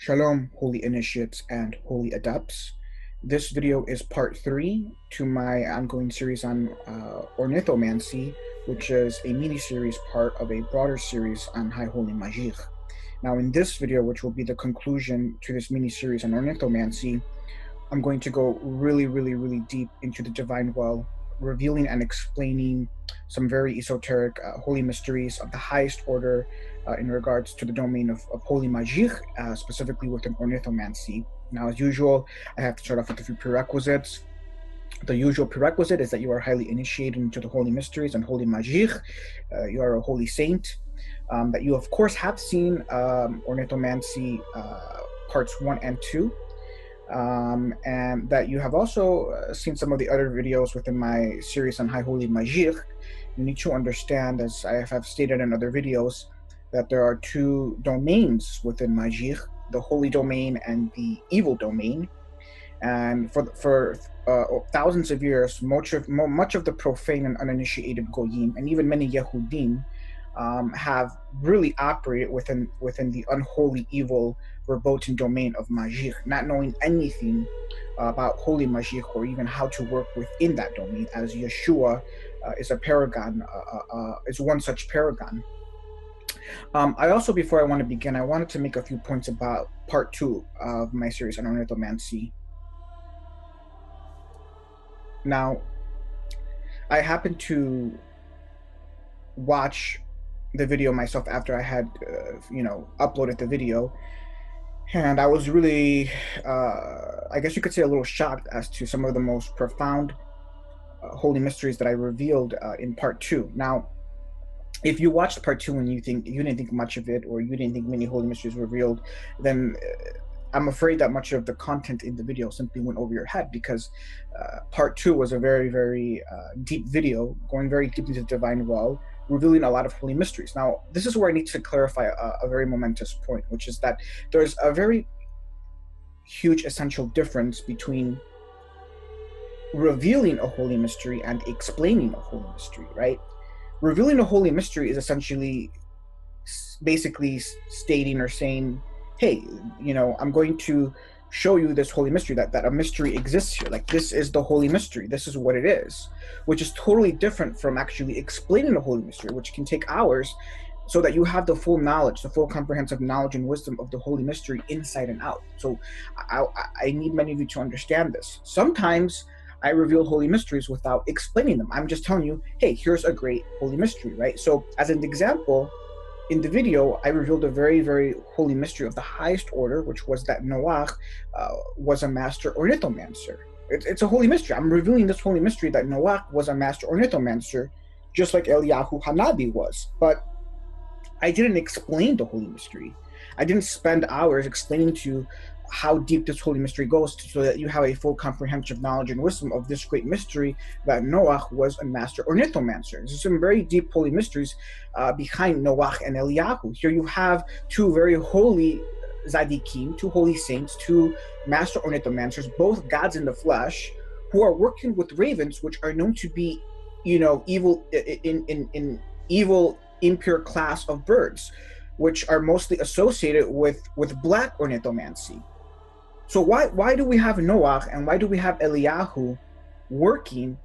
Shalom, holy initiates and holy adepts. This video is part 3 to my ongoing series on Ornithomancy, which is a mini-series part of a broader series on High Holy Magikh. Now in this video, which will be the conclusion to this mini-series on Ornithomancy, I'm going to go really deep into the Divine Well, revealing and explaining some very esoteric holy mysteries of the highest order in regards to the domain of holy Magikh, specifically within Ornithomancy. Now, as usual, I have to start off with a few prerequisites. The usual prerequisite is that you are highly initiated into the holy mysteries and holy Magikh. You are a holy saint. That you, of course, have seen Ornithomancy parts 1 and 2. And that you have also seen some of the other videos within my series on High Holy Magikh. You need to understand, as I have stated in other videos, that there are two domains within Magikh, the holy domain and the evil domain. And for thousands of years, much of the profane and uninitiated Goyim, and even many Yehudim, have really operated within the unholy, evil, verboten domain of Magikh, not knowing anything about holy Magikh or even how to work within that domain, as Yeshua is a paragon, is one such paragon. I also, before I want to begin, I wanted to make a few points about part 2 of my series on Ornithomancy. Now, I happened to watch the video myself after I had, uploaded the video, and I was really, I guess you could say, a little shocked as to some of the most profound holy mysteries that I revealed in part 2. Now, if you watched part 2 and you didn't think much of it, or you didn't think many holy mysteries were revealed, then I'm afraid that much of the content in the video simply went over your head, because part 2 was a very deep video, going very deep into the Divine Well, revealing a lot of holy mysteries. Now, this is where I need to clarify a very momentous point, which is that there's a very huge essential difference between revealing a holy mystery and explaining a holy mystery, right? Revealing a holy mystery is essentially basically stating or saying, hey, I'm going to show you this holy mystery, that a mystery exists here. Like, this is the holy mystery. This is what it is, which is totally different from actually explaining a holy mystery, which can take hours, so that you have the full knowledge, the full comprehensive knowledge and wisdom of the holy mystery inside and out. So I need many of you to understand this. Sometimes I reveal holy mysteries without explaining them. I'm just telling you, hey, here's a great holy mystery, right? So as an example, in the video, I revealed a very holy mystery of the highest order, which was that Noach was a master ornithomancer. It's a holy mystery. I'm revealing this holy mystery that Noach was a master ornithomancer, just like Eliyahu Hanabi was. But I didn't explain the holy mystery. I didn't spend hours explaining to you how deep this holy mystery goes, so that you have a full comprehensive knowledge and wisdom of this great mystery that Noach was a master ornithomancer. There's some very deep holy mysteries behind Noach and Eliyahu. Here you have two very holy Zadikim, two holy saints, two master ornithomancers, both gods in the flesh, who are working with ravens, which are known to be, evil in evil, impure class of birds, which are mostly associated with black ornithomancy. So why do we have Noach and why do we have Eliyahu working,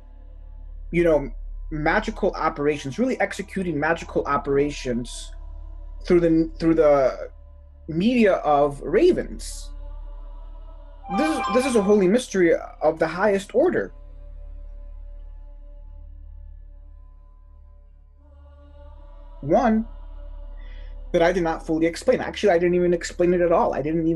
magical operations, really executing magical operations through the media of ravens? This is a holy mystery of the highest order. One that I did not fully explain. Actually, I didn't even explain it at all. I didn't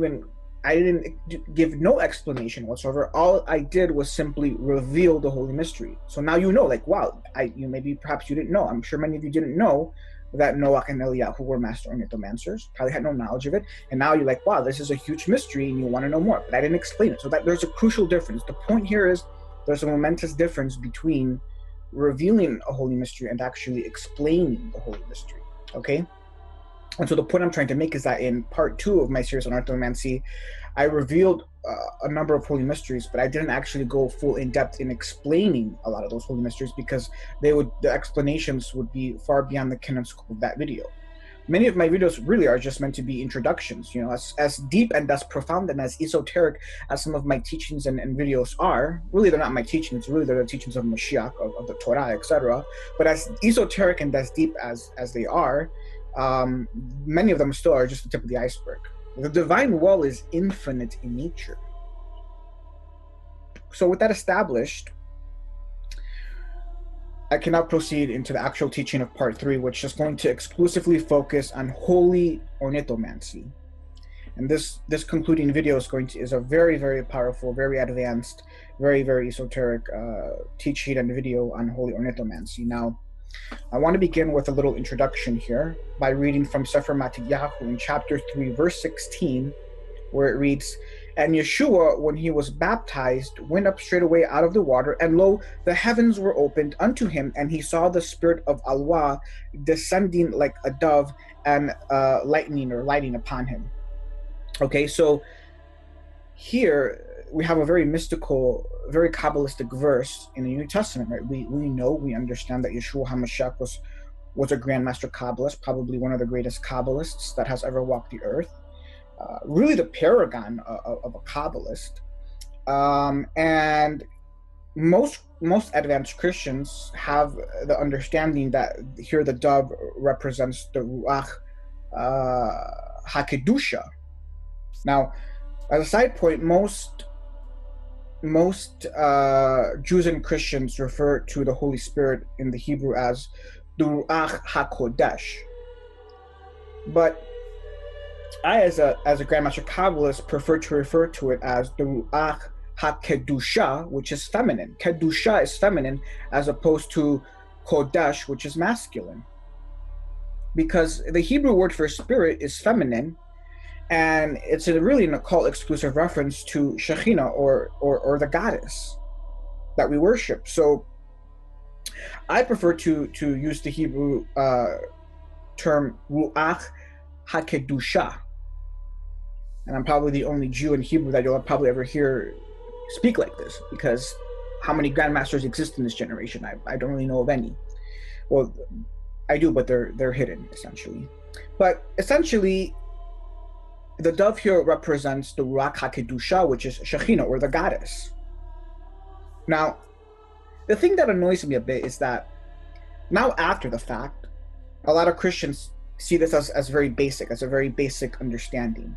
give no explanation whatsoever. All I did was simply reveal the holy mystery. So now like, wow, perhaps you didn't know. I'm sure many of you didn't know that Noach and Eliyahu were master ornithomancers. Probably had no knowledge of it. And now you're like, wow, this is a huge mystery and you want to know more. But I didn't explain it. So that there's a crucial difference. The point here is there's a momentous difference between revealing a holy mystery and actually explaining the holy mystery. Okay? And so the point I'm trying to make is that in part 2 of my series on Ornithomancy, I revealed a number of holy mysteries, but I didn't actually go full in depth in explaining a lot of those holy mysteries, because the explanations would be far beyond the canon scope of that video. Many of my videos really are just meant to be introductions, you know, as deep and as profound and as esoteric as some of my teachings and videos are. Really, they're not my teachings, really they're the teachings of Mashiach, of the Torah, etc. But as esoteric and as deep as they are, many of them still are just the tip of the iceberg. The divine wall is infinite in nature. So with that established, I can now proceed into the actual teaching of part 3, which is going to exclusively focus on holy ornithomancy. And this concluding video is a very, very powerful, very advanced, very, very esoteric teaching and video on holy ornithomancy. Now, I want to begin with a little introduction here by reading from Sefer Magikh in chapter 3, verse 16, where it reads, "And Yeshua, when he was baptized, went up straightway out of the water, and lo, the heavens were opened unto him, and he saw the spirit of HaRuah descending like a dove and lighting upon him." Okay, so here we have a very mystical, very Kabbalistic verse in the New Testament, right? We understand that Yeshua HaMashiach was a Grandmaster Kabbalist, probably one of the greatest Kabbalists that has ever walked the earth. Really the paragon of a Kabbalist. And most advanced Christians have the understanding that here the dove represents the Ruach HaQedusha. Now, as a side point, most Jews and Christians refer to the Holy Spirit in the Hebrew as the Ruach HaKodesh. But I, as a Grandmaster Kabbalist, prefer to refer to it as the Ruach HaQedusha, which is feminine. Kedusha is feminine, as opposed to Kodesh, which is masculine. Because the Hebrew word for spirit is feminine, and it's really an occult exclusive reference to Shekhinah, or the goddess that we worship. So I prefer to use the Hebrew term Ruach HaQedusha. And I'm probably the only Jew in Hebrew that you'll probably ever hear speak like this, because how many grandmasters exist in this generation? I don't really know of any. Well, I do, but they're hidden, essentially. But essentially, the dove here represents the Ruach HaQedusha, which is Shekhinah, or the goddess. Now, the thing that annoys me a bit is that now, after the fact, a lot of Christians see this as very basic, as a very basic understanding,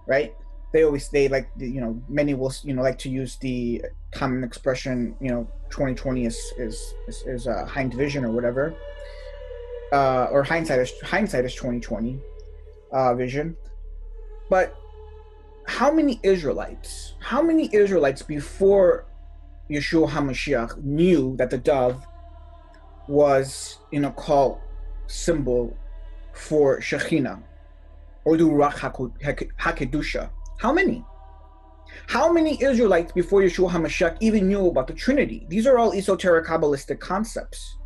right? They like, you know, many will, you know, like to use the common expression, you know, 2020 is Heinz vision or whatever, or hindsight is 2020 vision. But how many Israelites before Yeshua HaMashiach knew that the dove was an occult symbol for Shekhinah, or the Ruach HaQedusha? How many? How many Israelites before Yeshua HaMashiach even knew about the Trinity? These are all esoteric Kabbalistic concepts,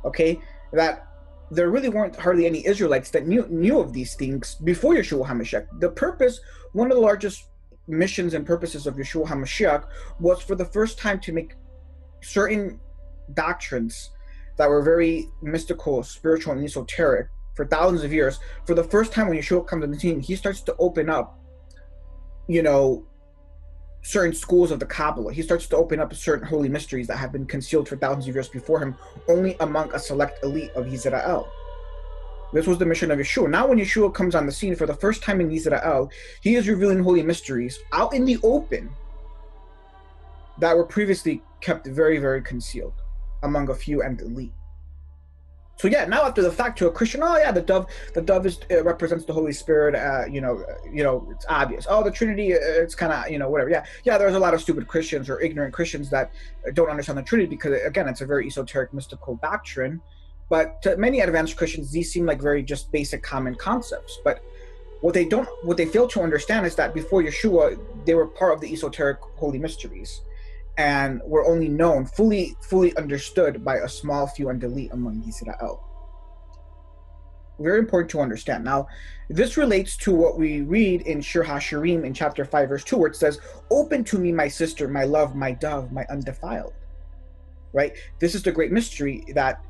okay? That there really weren't hardly any Israelites that knew of these things before Yeshua HaMashiach. The purpose, one of the largest missions and purposes of Yeshua HaMashiach was for the first time to make certain doctrines that were very mystical, spiritual, and esoteric for thousands of years. For the first time, when Yeshua comes on the scene, he starts to open up, you know, certain schools of the Kabbalah. He starts to open up certain holy mysteries that have been concealed for thousands of years before him, only among a select elite of Yisrael. This was the mission of Yeshua. Now when Yeshua comes on the scene for the first time in Yisrael, he is revealing holy mysteries out in the open that were previously kept very, very concealed among a few and elite. So yeah, now after the fact, to a Christian, oh yeah, the dove is represents the Holy Spirit. You know, it's obvious. Oh, the Trinity, it's kind of, you know, whatever. Yeah. There's a lot of stupid Christians or ignorant Christians that don't understand the Trinity, because again, it's a very esoteric, mystical doctrine. But to many advanced Christians, these seem like very just basic, common concepts. But what they fail to understand is that before Yeshua, they were part of the esoteric holy mysteries, and were only known, fully understood by a small few and elite among Israel. Very important to understand. Now, this relates to what we read in Shir HaShirim in chapter 5, verse 2, where it says, "Open to me, my sister, my love, my dove, my undefiled." Right? This is the great mystery that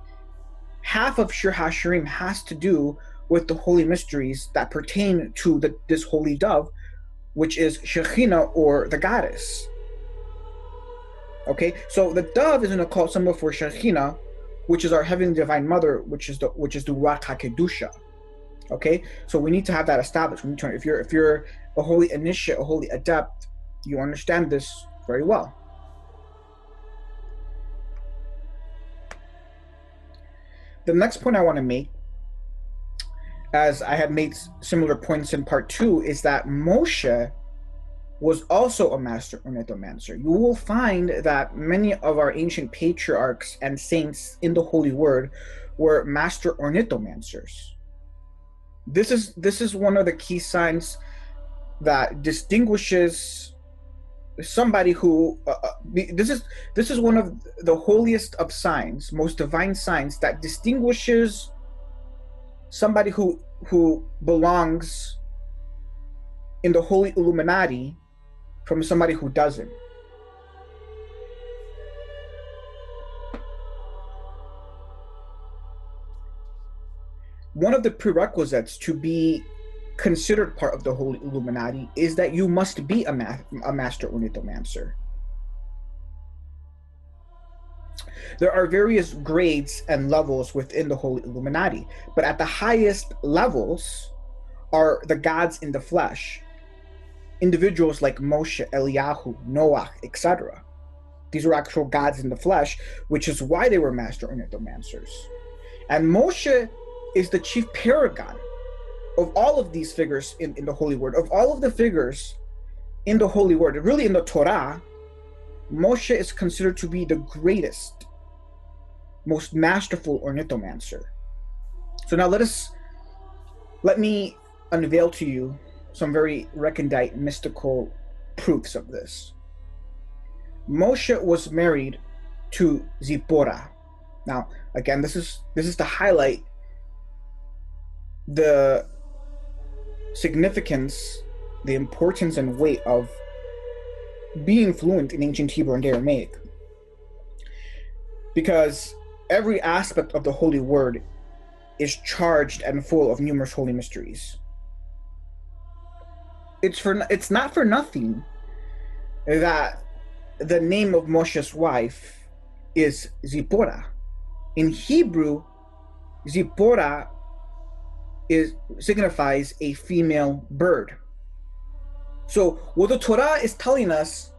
half of Shir HaShirim has to do with the holy mysteries that pertain to this holy dove, which is Shekhinah, or the goddess. Okay, so the dove is an occult symbol for Shekhinah, which is our heavenly divine mother, which is the Ruach HaQedusha. Okay, so we need to have that established. If you're a holy initiate, a holy adept, you understand this very well. The next point I want to make, as I had made similar points in part 2, is that Moshe was also a master ornithomancer. You will find that many of our ancient patriarchs and saints in the Holy Word were master ornithomancers. This is one of the key signs that distinguishes somebody who this is one of the holiest of signs, most divine signs, that distinguishes somebody who belongs in the holy Illuminati from somebody who doesn't. One of the prerequisites to be considered part of the holy Illuminati is that you must be a master ornithomancer. There are various grades and levels within the holy Illuminati, but at the highest levels are the gods in the flesh, individuals like Moshe, Eliyahu, Noah, etc. These were actual gods in the flesh, which is why they were master ornithomancers. And Moshe is the chief paragon of all of these figures in the Holy Word. Of all of the figures in the Holy Word, really in the Torah, Moshe is considered to be the greatest, most masterful ornithomancer. So now let me unveil to you some very recondite mystical proofs of this. Moshe was married to Zipporah. Now, again, this is to highlight the significance, the importance and weight of being fluent in ancient Hebrew and Aramaic, because every aspect of the Holy Word is charged and full of numerous holy mysteries. It's not for nothing that the name of Moshe's wife is Zipporah. In Hebrew, Zipporah signifies a female bird. So what the Torah is telling us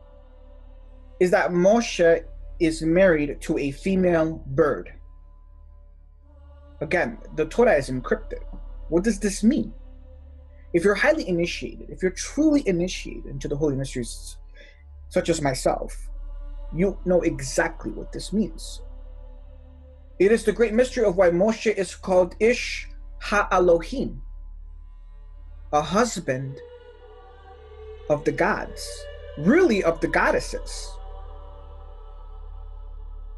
is that Moshe is married to a female bird. Again, the Torah is encrypted. What does this mean? If you're highly initiated, if you're truly initiated into the holy mysteries, such as myself, you know exactly what this means. It is the great mystery of why Moshe is called Ish Ha-Elohim, a husband of the gods, really of the goddesses.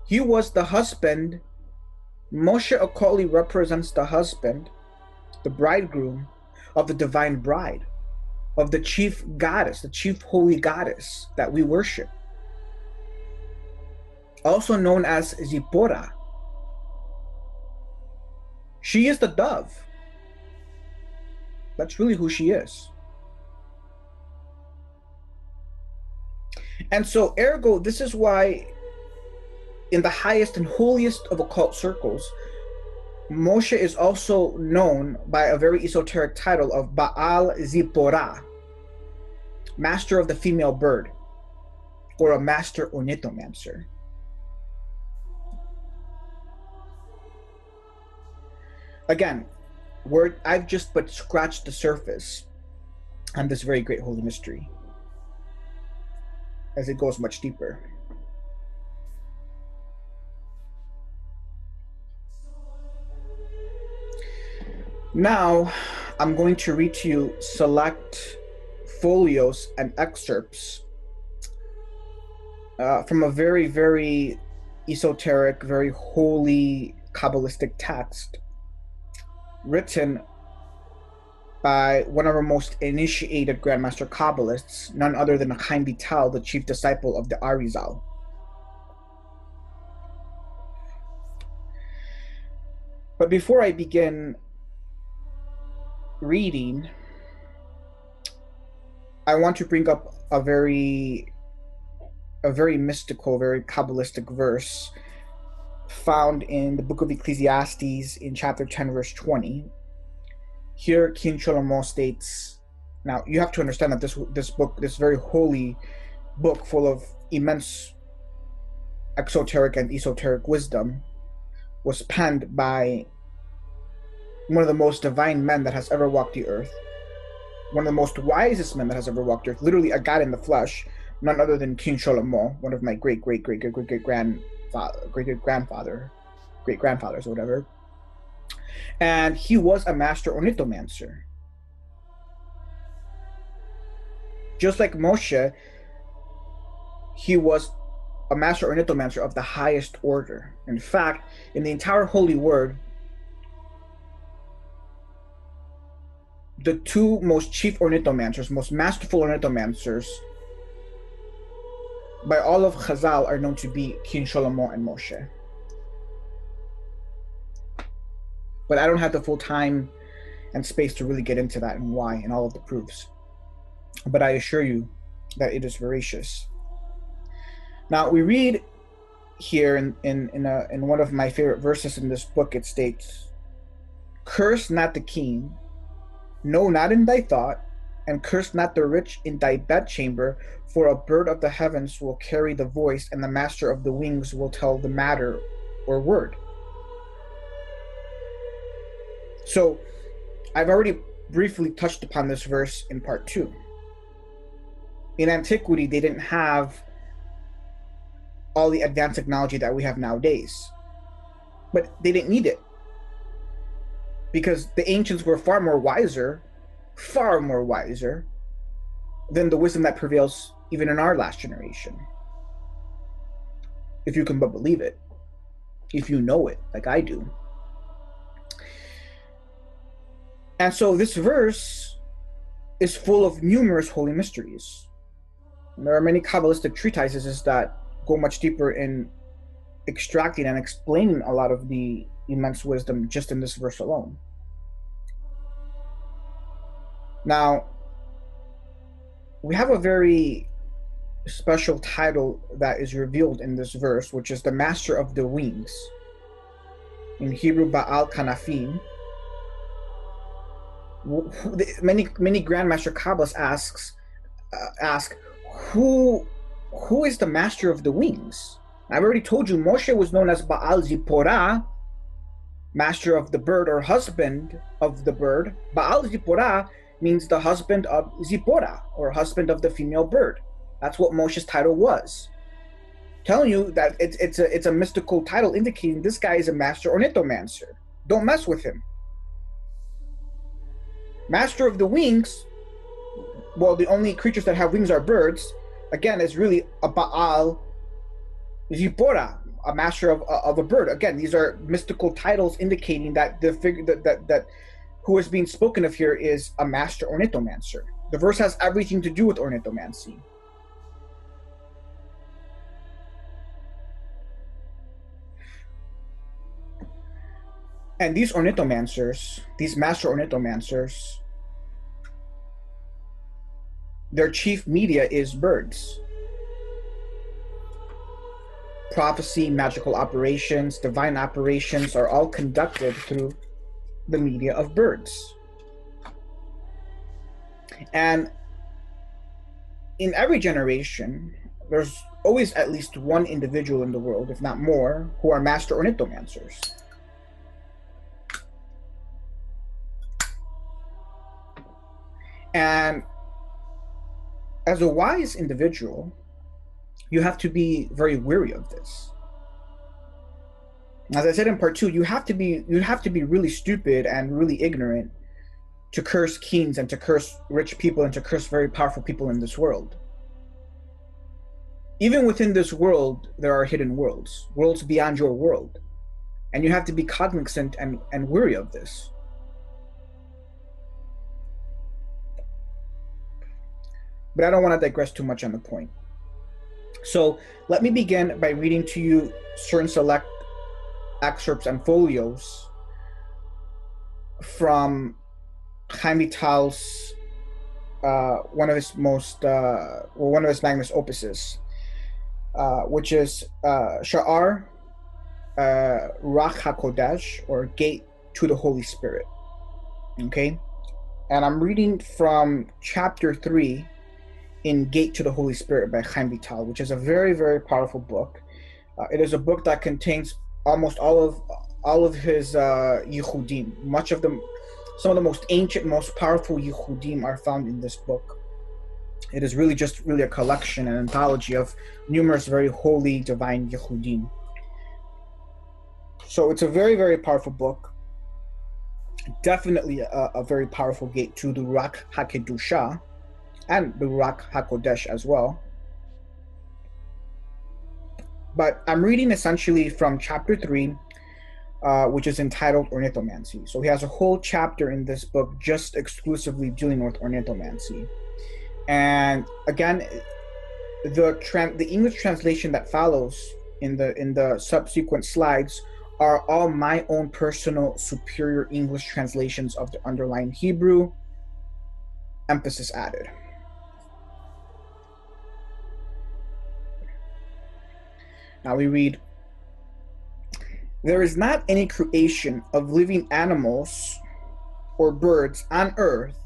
He was the husband. Moshe occultly represents the husband, the bridegroom of the divine bride, of the chief goddess, the chief holy goddess that we worship, also known as Zipporah. She is the dove. That's really who she is. And so, ergo, this is why in the highest and holiest of occult circles, Moshe is also known by a very esoteric title of Baal Zipporah, master of the female bird, or a master ornithomancer. Again, I've just but scratched the surface on this very great holy mystery, as it goes much deeper. Now, I'm going to read to you select folios and excerpts from a very, very esoteric, very holy Kabbalistic text written by one of our most initiated Grandmaster Kabbalists, none other than Chaim Vital, the chief disciple of the Arizal. But before I begin reading, I want to bring up a very mystical, very Kabbalistic verse found in the book of Ecclesiastes in chapter 10, verse 20. Here, King Shlomo states, now you have to understand that this book, this very holy book full of immense exoteric and esoteric wisdom, was penned by one of the most divine men that has ever walked the earth, one of the most wisest men that has ever walked the earth, literally a God in the flesh, none other than King Shlomo, one of my great grandfathers or whatever. And he was a master ornithomancer. Just like Moshe, he was a master ornithomancer of the highest order. In fact, in the entire Holy Word, the two most chief ornithomancers, most masterful ornithomancers by all of Chazal are known to be King Shlomo and Moshe. But I don't have the full time and space to really get into that and why and all of the proofs. But I assure you that it is veracious. Now we read here in one of my favorite verses in this book. It states, "Curse not the king, no, not in thy thought, and curse not the rich in thy bedchamber, for a bird of the heavens will carry the voice, and the master of the wings will tell the matter or word." So I've already briefly touched upon this verse in part 2. In antiquity, they didn't have all the advanced technology that we have nowadays, but they didn't need it, because the ancients were far more wiser than the wisdom that prevails even in our last generation. If you can but believe it, if you know it, like I do. And so this verse is full of numerous holy mysteries. And there are many Kabbalistic treatises that go much deeper in extracting and explaining a lot of the immense wisdom just in this verse alone. Now, we have a very special title that is revealed in this verse, which is the Master of the Wings. In Hebrew, Baal Kanafim. Many Grandmaster Kabbalists ask, who is the Master of the Wings? I've already told you Moshe was known as Baal Zipporah, master of the bird or husband of the bird. Baal Zipporah means the husband of Zipporah, or husband of the female bird. That's what Moshe's title was. Telling you that it's a mystical title indicating this guy is a master ornithomancer. Don't mess with him. Master of the wings, well, the only creatures that have wings are birds. Again, is really a Baal Zipporah, a master of a bird. Again, these are mystical titles indicating that the figure that who is being spoken of here is a master ornithomancer. The verse has everything to do with ornithomancy. And these ornithomancers, these master ornithomancers, their chief media is birds. Prophecy, magical operations, divine operations are all conducted through the media of birds. And in every generation, there's always at least one individual in the world, if not more, who are master ornithomancers. And as a wise individual, you have to be very wary of this. As I said in part 2, you have to be really stupid and really ignorant to curse kings and to curse rich people and to curse very powerful people in this world. Even within this world, there are hidden worlds beyond your world. And you have to be cognizant and wary of this. But I don't want to digress too much on the point. So let me begin by reading to you certain select excerpts and folios from Chaim Vital's one of his magnus opuses, which is HaRuah HaQedusha, or Gate to the Holy Spirit. Okay, and I'm reading from chapter 3 in Gate to the Holy Spirit by Chaim Vital, which is a very, very powerful book. It is a book that contains almost all of his yichudim. Some of the most ancient, most powerful yichudim are found in this book. It is really a collection, an anthology of numerous very holy, divine yichudim. So it's a very, very powerful book. Definitely a very powerful gate to the Ruach HaQedusha and the Ruach HaKodesh as well. But I'm reading essentially from chapter 3, which is entitled Ornithomancy. So he has a whole chapter in this book just exclusively dealing with ornithomancy. And again, the English translation that follows in the subsequent slides are all my own personal superior English translations of the underlying Hebrew, emphasis added. Now we read, "There is not any creation of living animals or birds on earth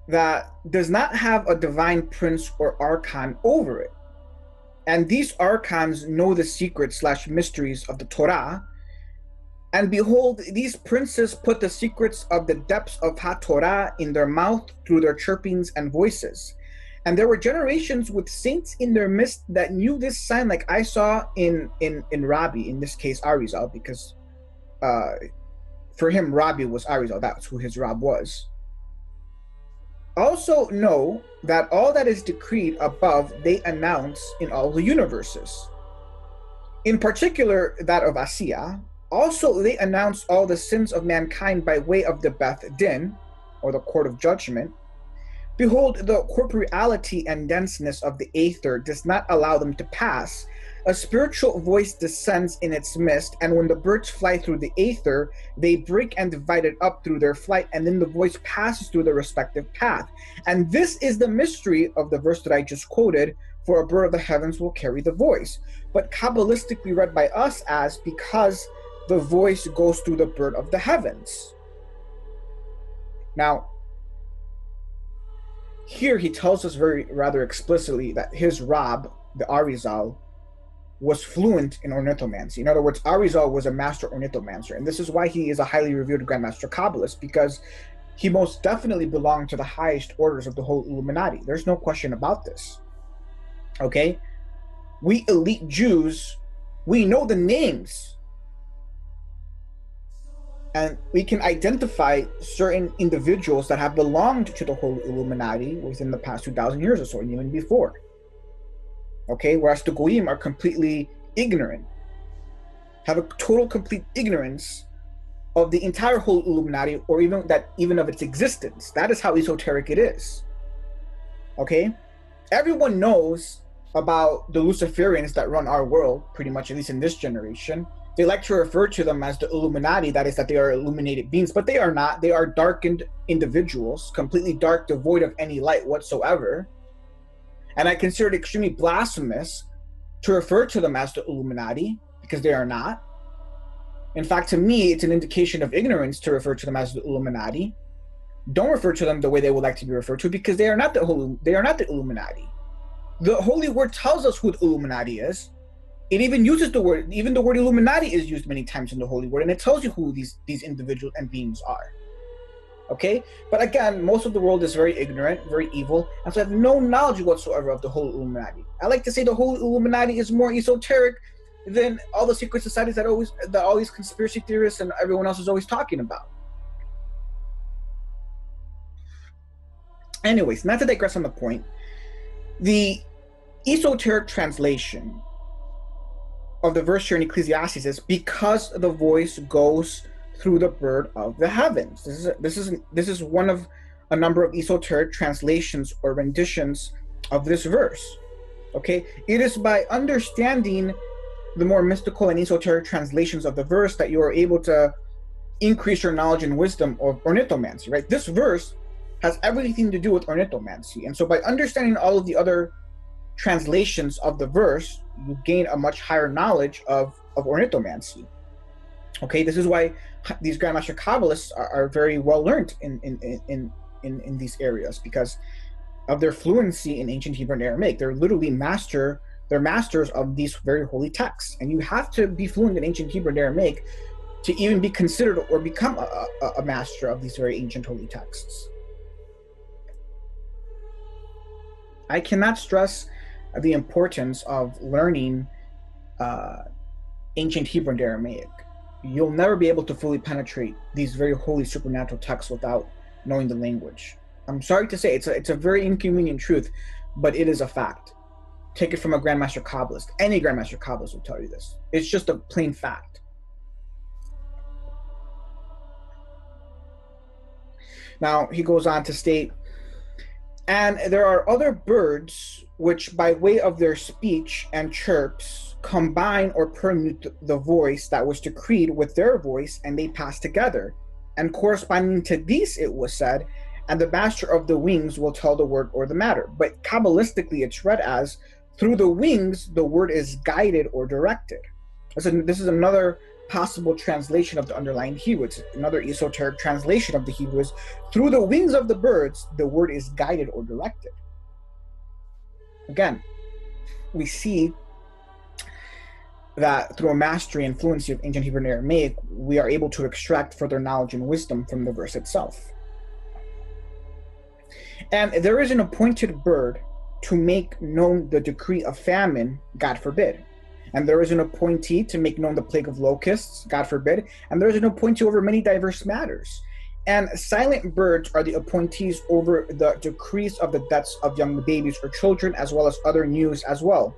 that does not have a divine prince or archon over it. And these archons know the secrets / mysteries of the Torah. And behold, these princes put the secrets of the depths of HaTorah in their mouth through their chirpings and voices. And there were generations with saints in their midst that knew this sign, like I saw in Rabbi, in this case Arizal, because for him Rabbi was Arizal, that's who his Rab was. Also know that all that is decreed above they announce in all the universes. In particular that of Asiya. Also they announce all the sins of mankind by way of the Beth Din, or the court of judgment. Behold, the corporeality and denseness of the aether does not allow them to pass. A spiritual voice descends in its midst, and when the birds fly through the aether, they break and divide it up through their flight, and then the voice passes through the respective path. And this is the mystery of the verse that I just quoted, for a bird of the heavens will carry the voice. But Kabbalistically read by us as, because the voice goes through the bird of the heavens. Now, here he tells us rather explicitly that his Rab, the Arizal, was fluent in ornithomancy. In other words, Arizal was a master ornithomancer, and this is why he is a highly revered Grandmaster Kabbalist, because he most definitely belonged to the highest orders of the whole Illuminati. There's no question about this. Okay? We elite Jews, we know the names, and we can identify certain individuals that have belonged to the whole Illuminati within the past 2,000 years or so, and even before. Okay, whereas the Goyim are completely ignorant, have a total complete ignorance of the entire whole Illuminati, or even of its existence. That is how esoteric it is. Okay, everyone knows about the Luciferians that run our world, pretty much, at least in this generation. They like to refer to them as the Illuminati, that is, that they are illuminated beings, but they are not. They are darkened individuals, completely dark, devoid of any light whatsoever. And I consider it extremely blasphemous to refer to them as the Illuminati, because they are not. In fact, to me, it's an indication of ignorance to refer to them as the Illuminati. Don't refer to them the way they would like to be referred to, because they are not the Illuminati. The Holy Word tells us who the Illuminati is. It even uses the word Illuminati is used many times in the Holy Word, and it tells you who these individuals and beings are. Okay? But again, most of the world is very ignorant, very evil, and so have no knowledge whatsoever of the whole Illuminati. I like to say the whole Illuminati is more esoteric than all the secret societies that all these conspiracy theorists and everyone else is always talking about. Anyways, not to digress on the point, the esoteric translation of the verse here in Ecclesiastes is, because the voice goes through the bird of the heavens. This is one of a number of esoteric translations or renditions of this verse. Okay, it is by understanding the more mystical and esoteric translations of the verse that you are able to increase your knowledge and wisdom of ornithomancy, right? This verse has everything to do with ornithomancy. And so by understanding all of the other translations of the verse, you gain a much higher knowledge of ornithomancy. Okay, this is why these Grandmaster Kabbalists are very well learned in these areas, because of their fluency in ancient Hebrew and Aramaic. They're literally masters of these very holy texts. And you have to be fluent in ancient Hebrew and Aramaic to even be considered or become a master of these very ancient holy texts. I cannot stress the importance of learning ancient Hebrew and Aramaic. You'll never be able to fully penetrate these very holy supernatural texts without knowing the language. I'm sorry to say, it's a very inconvenient truth, but it is a fact. Take it from a Grandmaster Kabbalist. Any Grandmaster Kabbalist will tell you this. It's just a plain fact. Now, he goes on to state, and there are other birds which, by way of their speech and chirps, combine or permute the voice that was decreed with their voice, and they pass together. And corresponding to these, it was said, and the master of the wings will tell the word or the matter. But Kabbalistically, it's read as, through the wings, the word is guided or directed. This is another possible translation of the underlying Hebrew. It's another esoteric translation of the Hebrew is, through the wings of the birds, the word is guided or directed. Again, we see that through a mastery and fluency of ancient Hebrew and Aramaic, we are able to extract further knowledge and wisdom from the verse itself. And there is an appointed bird to make known the decree of famine, God forbid. And there is an appointee to make known the plague of locusts, God forbid. And there is an appointee over many diverse matters. And silent birds are the appointees over the decrees of the deaths of young babies or children, as well as other news as well.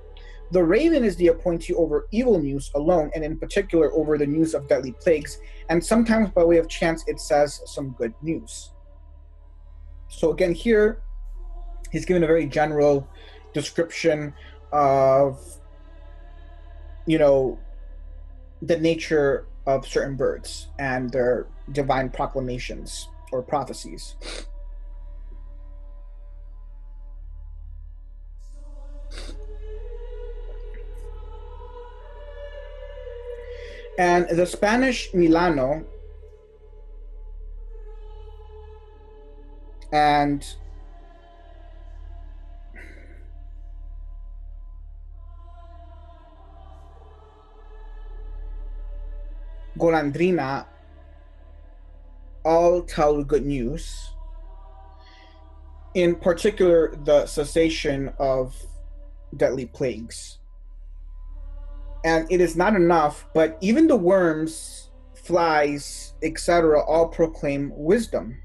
The raven is the appointee over evil news alone, and in particular over the news of deadly plagues. And sometimes by way of chance, it says some good news. So again, here, he's given a very general description of, the nature of certain birds and their divine proclamations or prophecies. And the Spanish Milano and Golandrina all tell good news, in particular the cessation of deadly plagues. And it is not enough, but even the worms, flies, etc. all proclaim wisdom.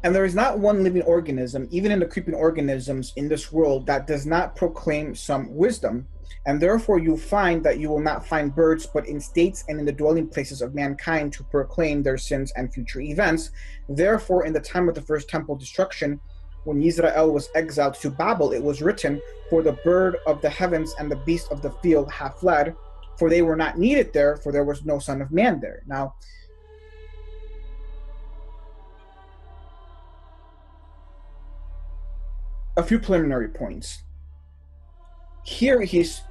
And there is not one living organism, even in the creeping organisms in this world, that does not proclaim some wisdom. And therefore you find that you will not find birds but in states and in the dwelling places of mankind to proclaim their sins and future events. Therefore, in the time of the first temple destruction, when Israel was exiled to Babel, it was written, for the bird of the heavens and the beast of the field have fled, for they were not needed there, for there was no son of man there. Now, a few preliminary points. Here he's,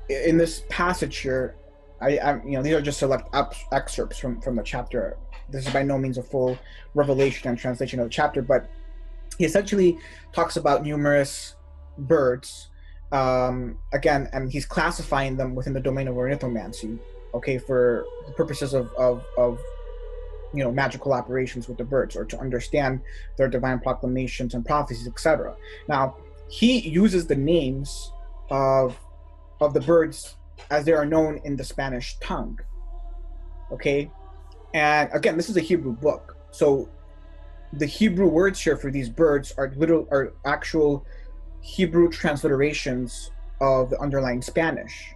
in this passage here, these are just select excerpts from the chapter. This is by no means a full revelation and translation of the chapter, but he essentially talks about numerous birds, again, and he's classifying them within the domain of ornithomancy, okay, for the purposes of magical operations with the birds, or to understand their divine proclamations and prophecies, etc. Now, he uses the names of the birds as they are known in the Spanish tongue, okay? And again, this is a Hebrew book, so the Hebrew words here for these birds are actual Hebrew transliterations of the underlying Spanish,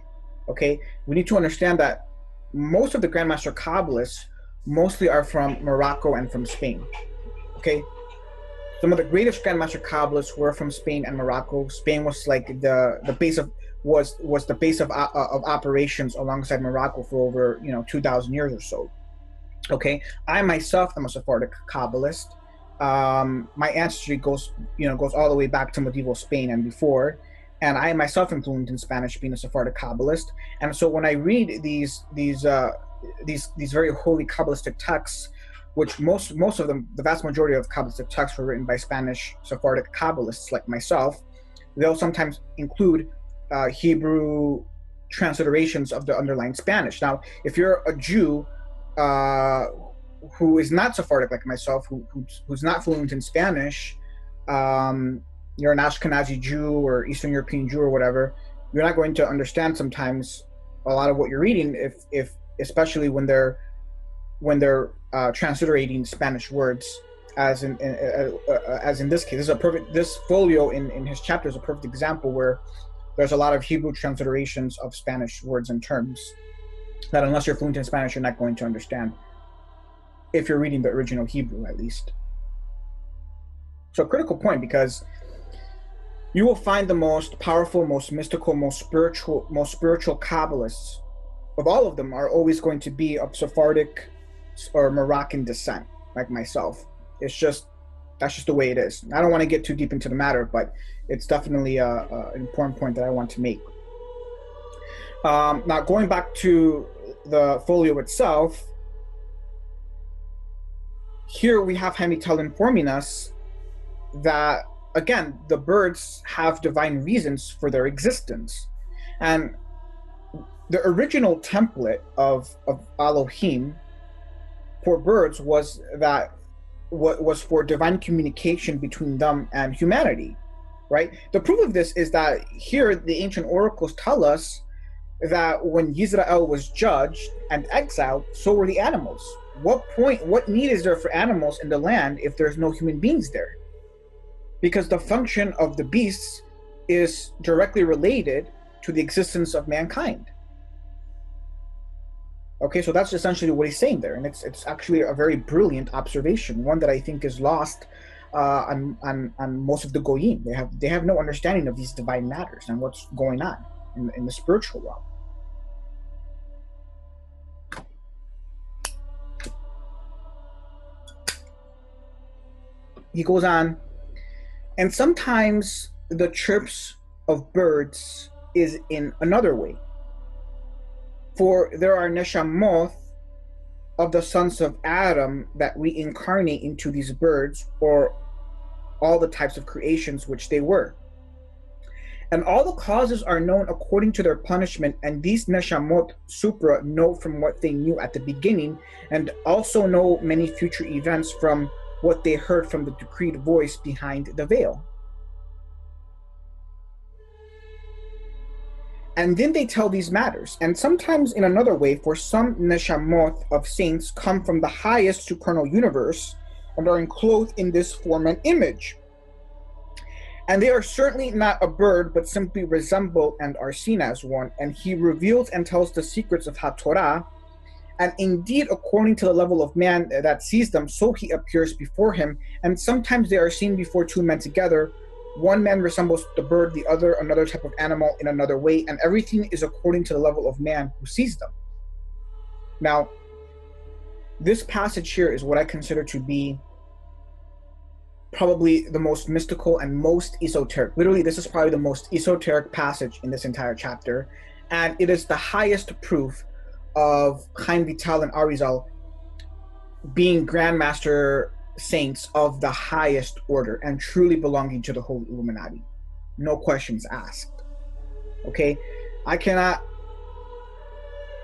okay? We need to understand that most of the Grandmaster Kabbalists mostly are from Morocco and from Spain, okay? some of the greatest Grandmaster Kabbalists were from Spain and Morocco. Spain was like the base of was the base of operations alongside Morocco for over 2,000 years or so. Okay, I myself am a Sephardic Kabbalist. My ancestry goes all the way back to medieval Spain and before, and I myself am fluent in Spanish, being a Sephardic Kabbalist. And so when I read these very holy Kabbalistic texts, which most of them, the vast majority of Kabbalistic texts were written by Spanish Sephardic Kabbalists like myself, they'll sometimes include Hebrew transliterations of the underlying Spanish. Now, if you're a Jew who is not Sephardic like myself, who's not fluent in Spanish, you're an Ashkenazi Jew or Eastern European Jew or whatever, you're not going to understand sometimes a lot of what you're reading, if especially when they're transliterating Spanish words, as in this case. This folio in his chapter is a perfect example where there's a lot of Hebrew transliterations of Spanish words and terms that, unless you're fluent in Spanish, you're not going to understand, if you're reading the original Hebrew at least. So, a critical point, because you will find the most powerful, most mystical, most spiritual Kabbalists, of all of them, are always going to be of Sephardic or Moroccan descent, like myself. That's just the way it is. I don't want to get too deep into the matter, but it's definitely an important point that I want to make. Now, going back to the folio itself, here we have Hamitel informing us that, again, the birds have divine reasons for their existence. And the original template of Elohim for birds was for divine communication between them and humanity, right? The proof of this is that here the ancient oracles tell us that when Yisrael was judged and exiled, so were the animals. What need is there for animals in the land if there's no human beings there? Because the function of the beasts is directly related to the existence of mankind. Okay, so that's essentially what he's saying there, and it's actually a very brilliant observation, one that I think is lost on most of the Goyim. They have no understanding of these divine matters and what's going on in the spiritual realm. He goes on, and sometimes the chirps of birds is in another way. For there are neshamot of the sons of Adam that reincarnate into these birds, or all the types of creations which they were. And all the causes are known according to their punishment, and these neshamot supra know from what they knew at the beginning, and also know many future events from what they heard from the decreed voice behind the veil. And then they tell these matters, and sometimes in another way, for some neshamot of saints come from the highest supernal universe and are enclosed in this form and image. And they are certainly not a bird, but simply resemble and are seen as one. And he reveals and tells the secrets of HaTorah. And indeed, according to the level of man that sees them, so he appears before him. And sometimes they are seen before two men together. One man resembles the bird, the other another type of animal in another way, and everything is according to the level of man who sees them. Now, this passage here is what I consider to be probably the most mystical and most esoteric. Literally, this is probably the most esoteric passage in this entire chapter, and it is the highest proof of Chaim Vital and Arizal being Grandmaster saints of the highest order and truly belonging to the Holy Illuminati. No questions asked. Okay? I cannot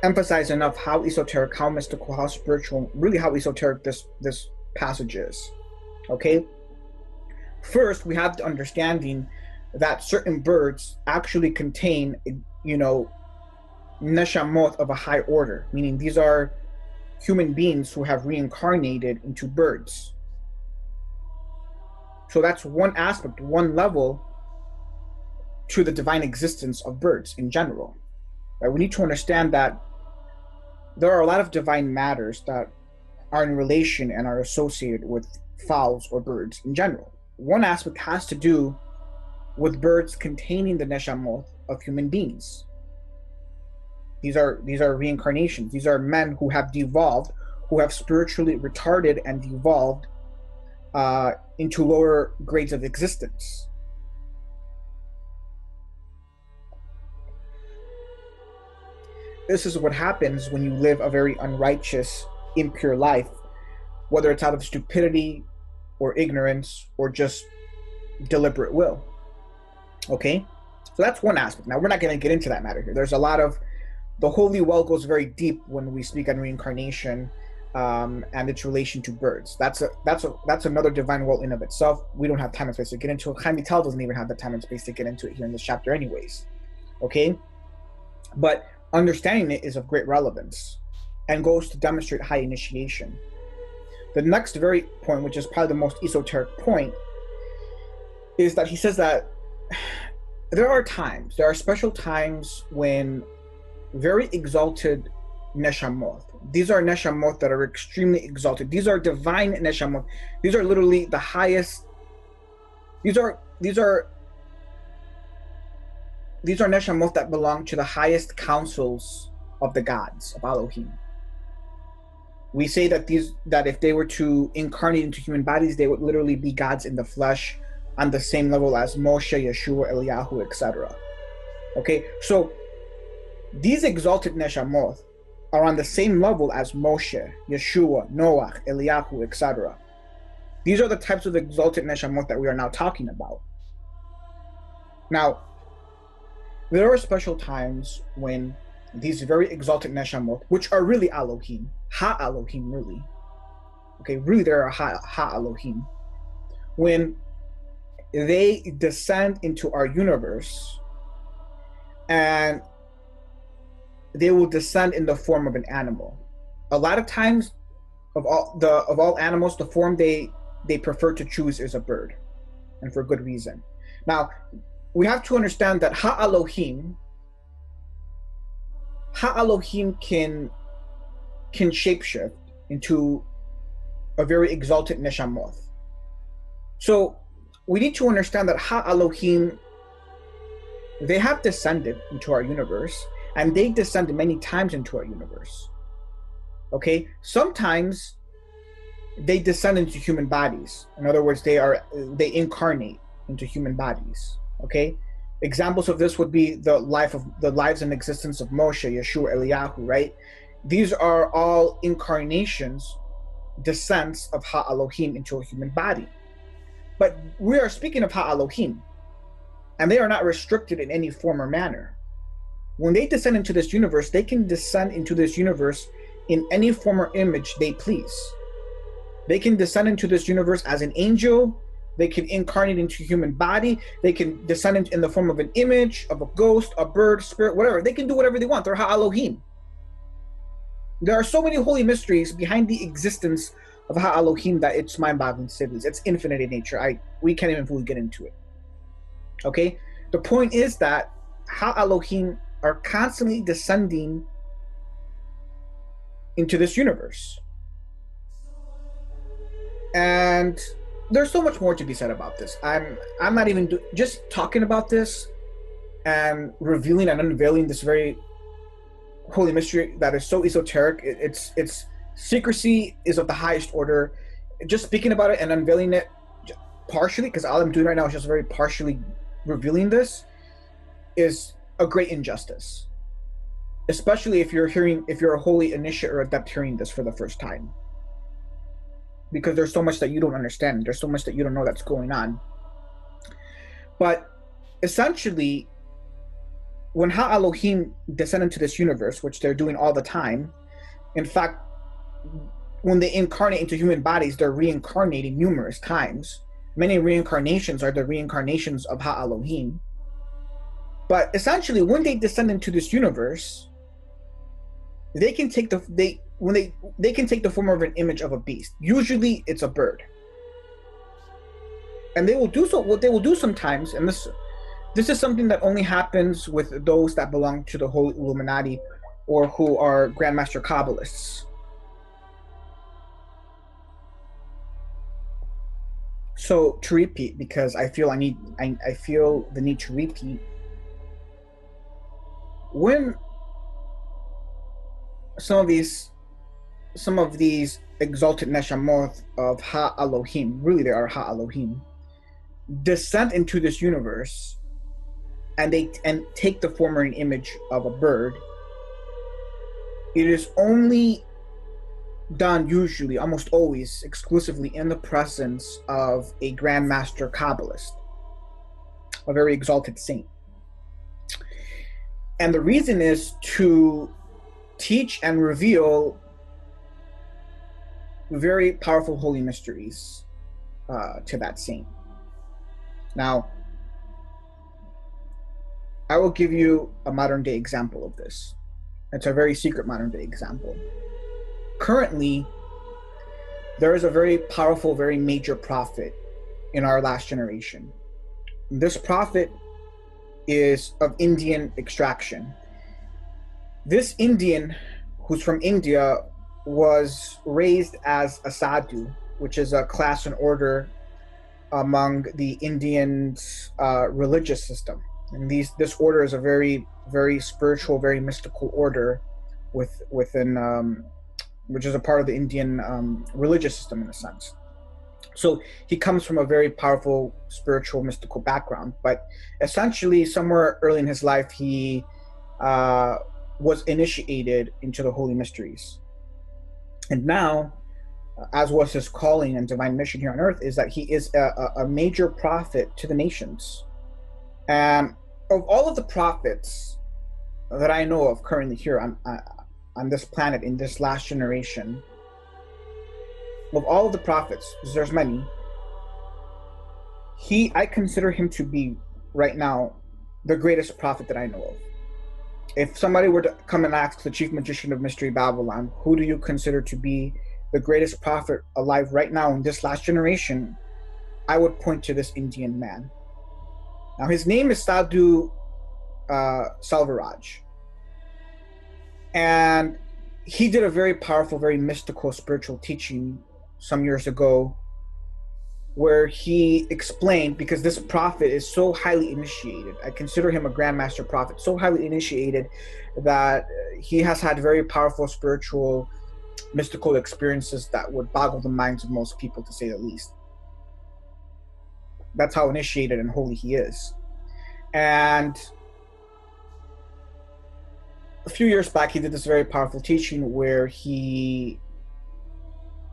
emphasize enough how esoteric, how mystical, how spiritual, really how esoteric this passage is. Okay? First, we have the understanding that certain birds actually contain, neshamot of a high order, meaning these are human beings who have reincarnated into birds. So that's one aspect, one level to the divine existence of birds in general. Right? We need to understand that there are a lot of divine matters that are in relation and are associated with fowls or birds in general. one aspect has to do with birds containing the neshamot of human beings. These are reincarnations. These are men who have devolved, who have spiritually retarded and devolved into lower grades of existence. This is what happens when you live a very unrighteous, impure life, whether it's out of stupidity or ignorance or just deliberate will. Okay? So that's one aspect. Now, we're not going to get into that matter here. There's a lot of, the holy well goes very deep when we speak on reincarnation and its relation to birds. That's another divine well in of itself. We don't have time and space to get into it. Chaim Vital doesn't even have the time and space to get into it here in this chapter anyways. Okay? But understanding it is of great relevance and goes to demonstrate high initiation. The next very point, which is probably the most esoteric point, is that he says that there are special times when very exalted neshamot, these are neshamot that are extremely exalted, these are divine neshamot, these are literally the highest, these are neshamot that belong to the highest councils of the gods, of Elohim. We say that if they were to incarnate into human bodies, they would literally be gods in the flesh, on the same level as Moshe, Yeshua, Eliyahu, etc. Okay, so these exalted neshamot are on the same level as Moshe, Yeshua, Noah, Eliyahu, etc. These are the types of exalted neshamot that we are now talking about. Now, there are special times when these very exalted neshamot, which are really Elohim, Ha-Elohim really, okay, really there are Ha-Elohim, when they descend into our universe, and they will descend in the form of an animal. A lot of times, of all animals, the form they prefer to choose is a bird, and for good reason. Now, we have to understand that Ha-Elohim can shapeshift into a very exalted neshamot. So we need to understand that Ha-Elohim, they have descended into our universe, and they descended many times into our universe. Okay, sometimes they descend into human bodies. In other words, they incarnate into human bodies. Okay, examples of this would be the lives and existence of Moshe, Yeshua, Eliyahu, right? These are all incarnations, descents of Ha-Elohim into a human body. But we are speaking of Ha-Elohim, and they are not restricted in any form or manner. When they descend into this universe, they can descend into this universe in any form or image they please. They can descend into this universe as an angel, they can incarnate into a human body, they can descend in the form of an image, of a ghost, a bird, spirit, whatever. They can do whatever they want. They're Ha-Elohim. There are so many holy mysteries behind the existence of Ha-Elohim that it's mind-boggling cities. It's infinite in nature. We can't even fully get into it. Okay? The point is that Ha-Elohim are constantly descending into this universe. And there's so much more to be said about this. I'm not even just talking about this and revealing and unveiling this very holy mystery that is so esoteric. It's secrecy is of the highest order. Just speaking about it and unveiling it partially, because all I'm doing right now is just very partially revealing this, is a great injustice. Especially if you're a holy initiate or adept hearing this for the first time. Because there's so much that you don't understand. There's so much that you don't know that's going on. But essentially, when Ha-Elohim descend into this universe, which they're doing all the time, in fact, when they incarnate into human bodies, they're reincarnating numerous times. Many reincarnations are the reincarnations of Ha-Elohim. But essentially, when they descend into this universe, they can take they can take the form of an image of a beast. Usually, it's a bird. And they will do so. What they will do sometimes, and this is something that only happens with those that belong to the Holy Illuminati or who are Grandmaster Kabbalists. So to repeat, because I feel I feel the need to repeat, when some of these exalted neshamot of Ha Elohim, really they are Ha Elohim, descend into this universe, and they take the form or an image of a bird, it is only done usually, almost always, exclusively in the presence of a Grand Master Kabbalist, a very exalted saint. And the reason is to teach and reveal very powerful holy mysteries to that saint. Now, I will give you a modern day example of this. It's a very secret modern day example. Currently, there is a very powerful, very major prophet in our last generation. This prophet is of Indian extraction. This Indian, who's from India, was raised as a sadhu, which is a class and order among the Indians' religious system. And this order is a very, very spiritual, very mystical order within which is a part of the Indian religious system in a sense. So he comes from a very powerful spiritual, mystical background. But essentially, somewhere early in his life, he was initiated into the holy mysteries. And now, as was his calling and divine mission here on earth, is that he is a major prophet to the nations. And of all of the prophets that I know of currently here on this planet, in this last generation, of all of the prophets, because there's many, I consider him to be, right now, the greatest prophet that I know of. If somebody were to come and ask the chief magician of Mystery Babylon, who do you consider to be the greatest prophet alive right now in this last generation, I would point to this Indian man. Now, his name is Sadhu Salvaraj. And he did a very powerful, very mystical spiritual teaching some years ago, where he explained, because this prophet is so highly initiated, I consider him a grandmaster prophet, so highly initiated that he has had very powerful spiritual, mystical experiences that would boggle the minds of most people, to say the least. That's how initiated and holy he is. And a few years back, he did this very powerful teaching where he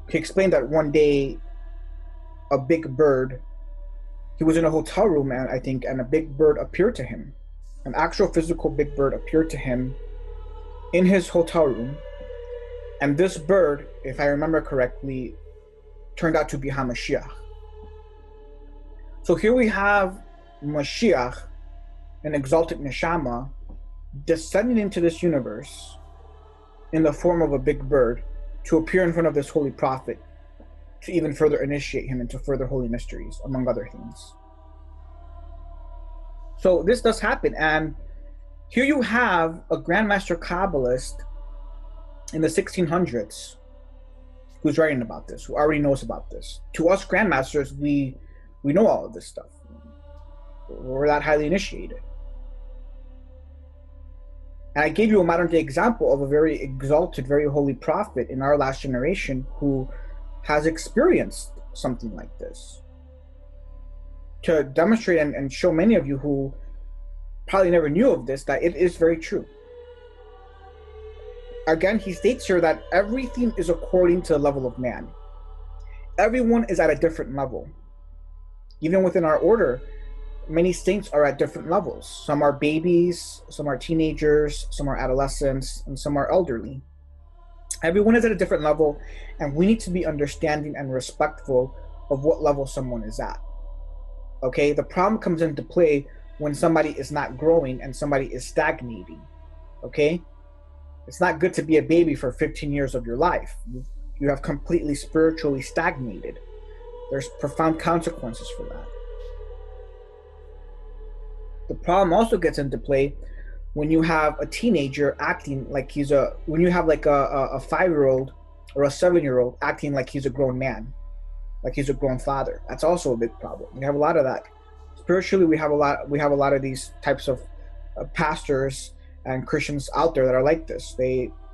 explained that one day a big bird, he was in a hotel room, and I think, and a big bird appeared to him. An actual physical big bird appeared to him in his hotel room. And this bird, if I remember correctly, turned out to be HaMashiach. So here we have Mashiach, an exalted neshama, descending into this universe in the form of a big bird to appear in front of this holy prophet, to even further initiate him into further holy mysteries, among other things. So this does happen, and here you have a Grandmaster Kabbalist in the 1600s who's writing about this, who already knows about this. To us Grandmasters, we know all of this stuff. We're that highly initiated. And I gave you a modern day example of a very exalted, very holy prophet in our last generation who has experienced something like this, to demonstrate and show many of you who probably never knew of this that it is very true. Again, he states here that everything is according to the level of man. Everyone is at a different level. Even within our order, many saints are at different levels. Some are babies, some are teenagers, some are adolescents, and some are elderly. Everyone is at a different level, and we need to be understanding and respectful of what level someone is at. Okay, the problem comes into play when somebody is not growing and somebody is stagnating. Okay, it's not good to be a baby for 15 years of your life. You have completely spiritually stagnated. There's profound consequences for that. The problem also gets into play when you have a teenager acting like when you have like a 5-year-old or a 7-year-old acting like he's a grown man. like he's a grown father. That's also a big problem. We have a lot of that. Spiritually, we have a lot of these types of pastors and Christians out there that are like this.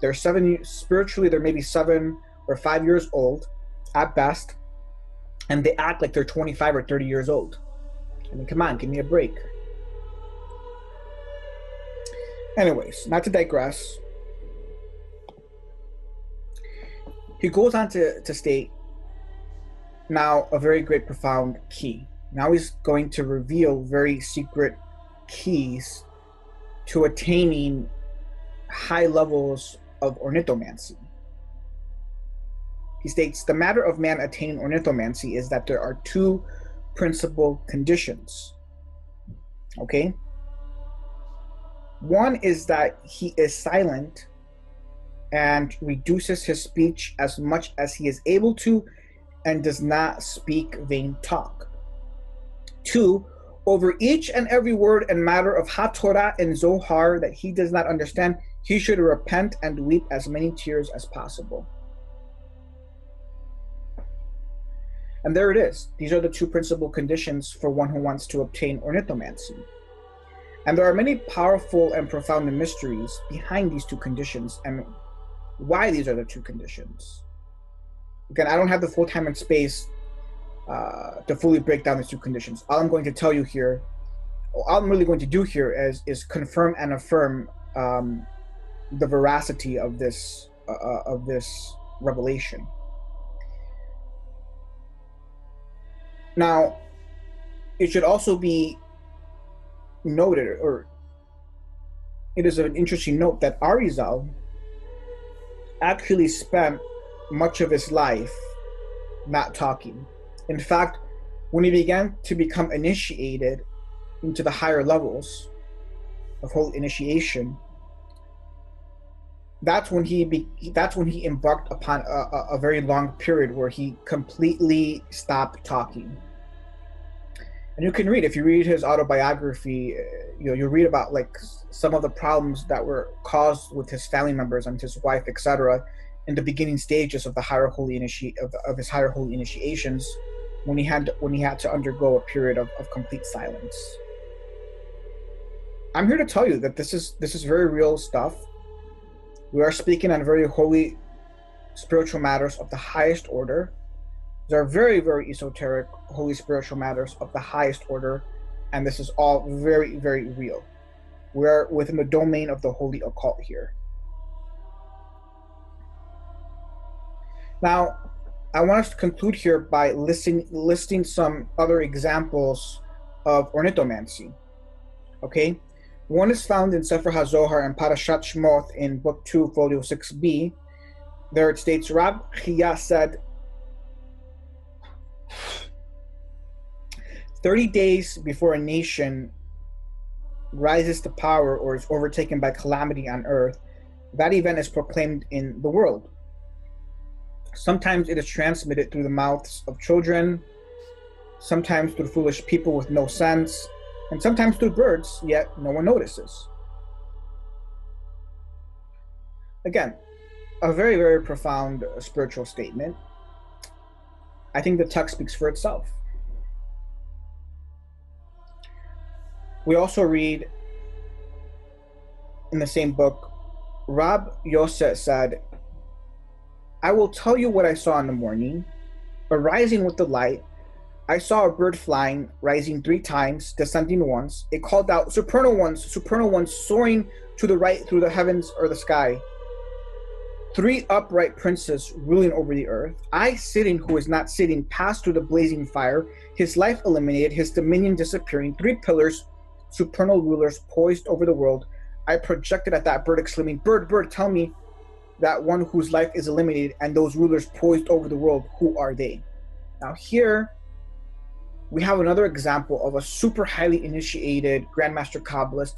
They're spiritually, they're maybe 7 or 5 years old at best, and they act like they're 25 or 30 years old. I mean, come on, give me a break. Anyways, not to digress, he goes on to state now a very great profound key. Now he's going to reveal very secret keys to attaining high levels of ornithomancy. He states, the matter of man attaining ornithomancy is that there are 2 principal conditions. Okay? One is that he is silent and reduces his speech as much as he is able to and does not speak vain talk. 2, over each and every word and matter of HaTorah and Zohar that he does not understand, he should repent and weep as many tears as possible. And there it is. These are the 2 principal conditions for one who wants to obtain ornithomancy. And there are many powerful and profound mysteries behind these 2 conditions and why these are the 2 conditions. Again, I don't have the full time and space to fully break down these 2 conditions. All I'm going to tell you here, all I'm really going to do here is confirm and affirm the veracity of this revelation. Now, it should also be noted, or it is an interesting note, that Arizal actually spent much of his life not talking. In fact, when he began to become initiated into the higher levels of holy initiation, that's when he embarked upon a very long period where he completely stopped talking. And you can read, if you read his autobiography, you read about like some of the problems that were caused with his family members and his wife, etc., in the beginning stages of the higher holy of his higher holy initiations, when he had to undergo a period of complete silence. I'm here to tell you that this is very real stuff. We are speaking on very holy spiritual matters of the highest order. These are very, very esoteric, holy spiritual matters of the highest order, and this is all very, very real. We're within the domain of the holy occult here. Now, I want us to conclude here by listing some other examples of ornithomancy. Okay? One is found in Sefer HaZohar and Parashat Shmot in Book 2, Folio 6b. There it states, Rab Chia said, 30 days before a nation rises to power or is overtaken by calamity on earth, that event is proclaimed in the world. Sometimes it is transmitted through the mouths of children, sometimes through foolish people with no sense, and sometimes through birds, yet no one notices. Again, a very, very profound spiritual statement. I think the text speaks for itself. We also read in the same book, Rab Yosef said, I will tell you what I saw in the morning. Arising with the light, I saw a bird flying, rising 3 times, descending once. It called out, supernal ones, soaring to the right through the heavens or the sky. 3 upright princes ruling over the earth. I, sitting who is not sitting, passed through the blazing fire, his life eliminated, his dominion disappearing. 3 pillars, supernal rulers poised over the world. I projected at that bird, exclaiming, Bird, bird, tell me that one whose life is eliminated and those rulers poised over the world, who are they? Now here, we have another example of a super highly initiated Grandmaster Kabbalist,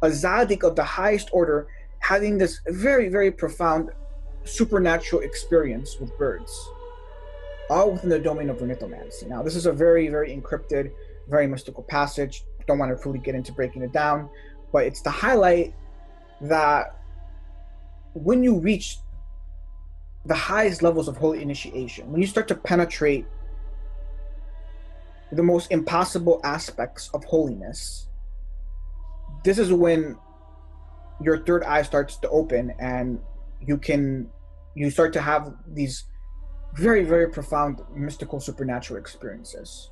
a Tzaddik of the highest order, having this very, very profound supernatural experience with birds, all within the domain of ornithomancy. Now, this is a very, very encrypted, very mystical passage. Don't want to fully get into breaking it down, but it's to highlight that when you reach the highest levels of holy initiation, when you start to penetrate the most impossible aspects of holiness, this is when your third eye starts to open and you start to have these very, very profound mystical supernatural experiences.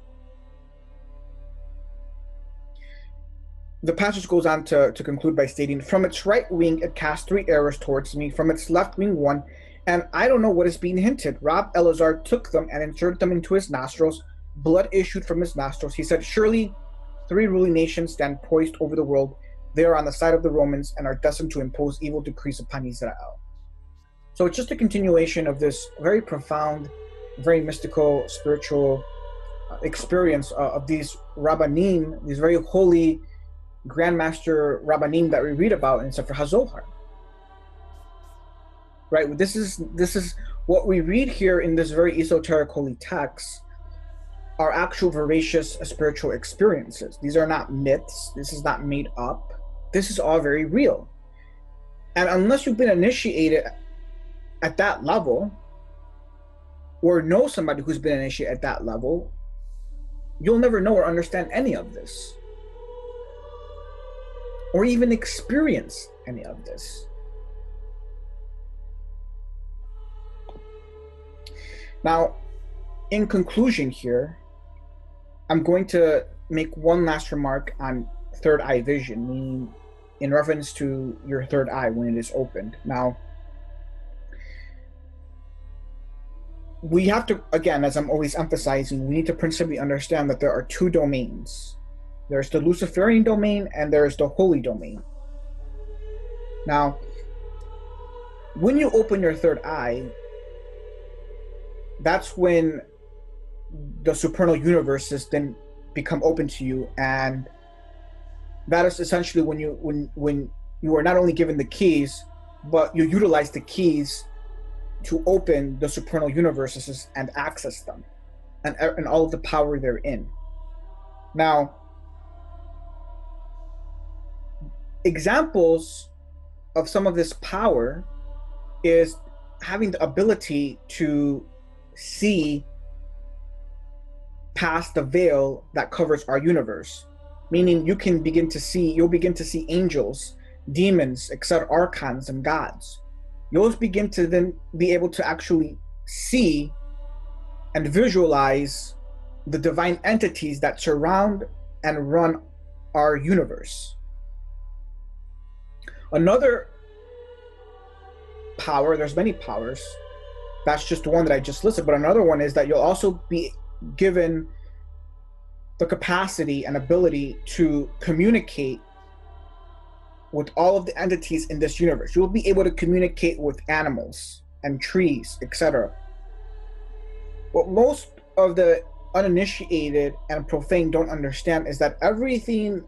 The passage goes on to conclude by stating, "From its right wing it cast 3 arrows towards me, from its left wing 1, and I don't know what is being hinted. Rab Elazar took them and inserted them into his nostrils. Blood issued from his nostrils. He said, 'Surely 3 ruling nations stand poised over the world. They are on the side of the Romans and are destined to impose evil decrees upon Israel.'" So it's just a continuation of this very profound, very mystical, spiritual experience of these Rabbanim, these very holy Grandmaster Rabbanim that we read about in Sefer HaZohar. Right? This is what we read here in this very esoteric holy text are actual veracious spiritual experiences. These are not myths. This is not made up. This is all very real. And unless you've been initiated at that level, or know somebody who's been initiated at that level, you'll never know or understand any of this, or even experience any of this. Now, in conclusion here, I'm going to make one last remark on third eye vision, meaning in reference to your third eye when it is opened. Now, we have to, again, as I'm always emphasizing, we need to principally understand that there are 2 domains. There's the Luciferian domain and there's the holy domain. Now, when you open your third eye, that's when the supernal universes then become open to you, and that is essentially when you are not only given the keys, but you utilize the keys to open the supernal universes and access them and all of the power therein. Now, examples of some of this power is having the ability to see past the veil that covers our universe, meaning you'll begin to see angels, demons, etc., archons and gods. You'll begin to then be able to actually see and visualize the divine entities that surround and run our universe. Another power, there's many powers, that's just one that I just listed, but another one is that you'll also be given the capacity and ability to communicate with all of the entities in this universe. You'll be able to communicate with animals and trees, etc. What most of the uninitiated and profane don't understand is that everything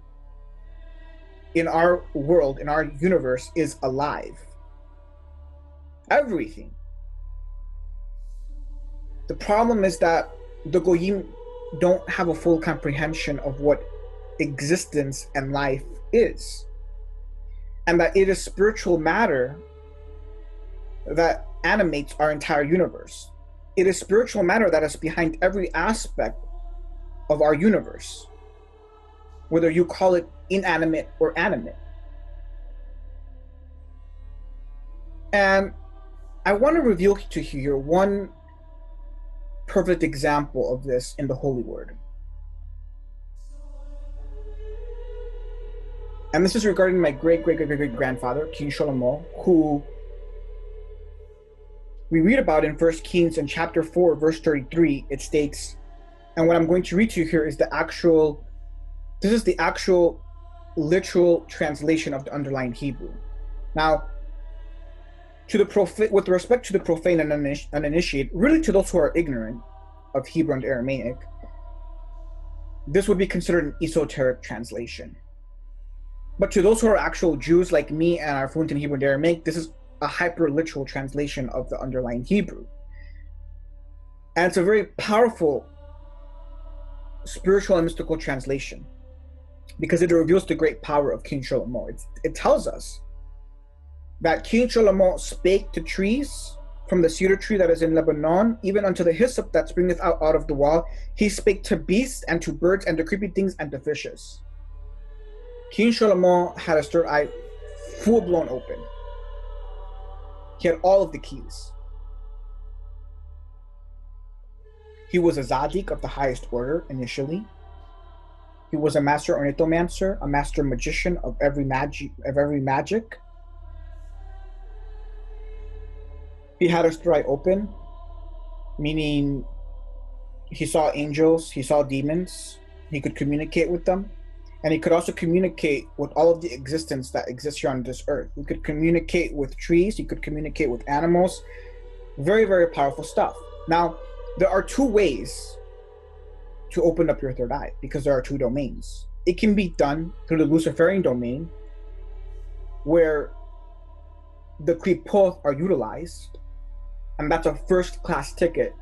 in our world, in our universe, is alive. Everything. The problem is that the Goyim don't have a full comprehension of what existence and life is, and that it is spiritual matter that animates our entire universe. It is spiritual matter that is behind every aspect of our universe, whether you call it inanimate or animate. And I want to reveal to you here one perfect example of this in the Holy Word. And this is regarding my great-great-great-great-grandfather, King Shlomo, who we read about in 1 Kings in chapter 4, verse 33. It states, and what I'm going to read to you here is the actual literal translation of the underlying Hebrew. Now, with respect to the profane and uninitiated, really to those who are ignorant of Hebrew and Aramaic, this would be considered an esoteric translation. But to those who are actual Jews like me and are fluent in Hebrew and Aramaic, this is a hyper-literal translation of the underlying Hebrew. And it's a very powerful spiritual and mystical translation because it reveals the great power of King Shlomo. It tells us that King Shlomo spake to trees from the cedar tree that is in Lebanon, even unto the hyssop that springeth out of the wall. He spake to beasts and to birds and to creepy things and to fishes. King Solomon had his third eye full blown open. He had all of the keys. He was a Zadik of the highest order initially. He was a master ornithomancer, a master magician of every magic. He had his third eye open, meaning he saw angels, he saw demons, he could communicate with them, and he could also communicate with all of the existence that exists here on this earth. He could communicate with trees, he could communicate with animals. Very, very powerful stuff. Now, there are two ways to open up your third eye, because there are two domains. It can be done through the Luciferian domain, where the Klipoth are utilized, and that's a first-class ticket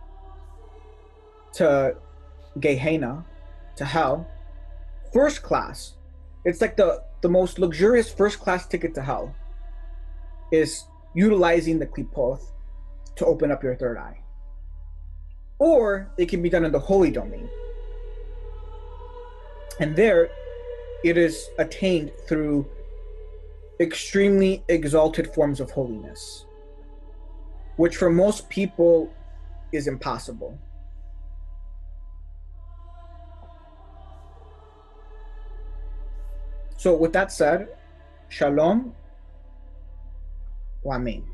to Gehenna, to hell. First class. It's like the most luxurious first-class ticket to hell is utilizing the Klipoth to open up your third eye. Or it can be done in the holy domain. And there, it is attained through extremely exalted forms of holiness, which for most people is impossible. So with that said, Shalom, wa Amen.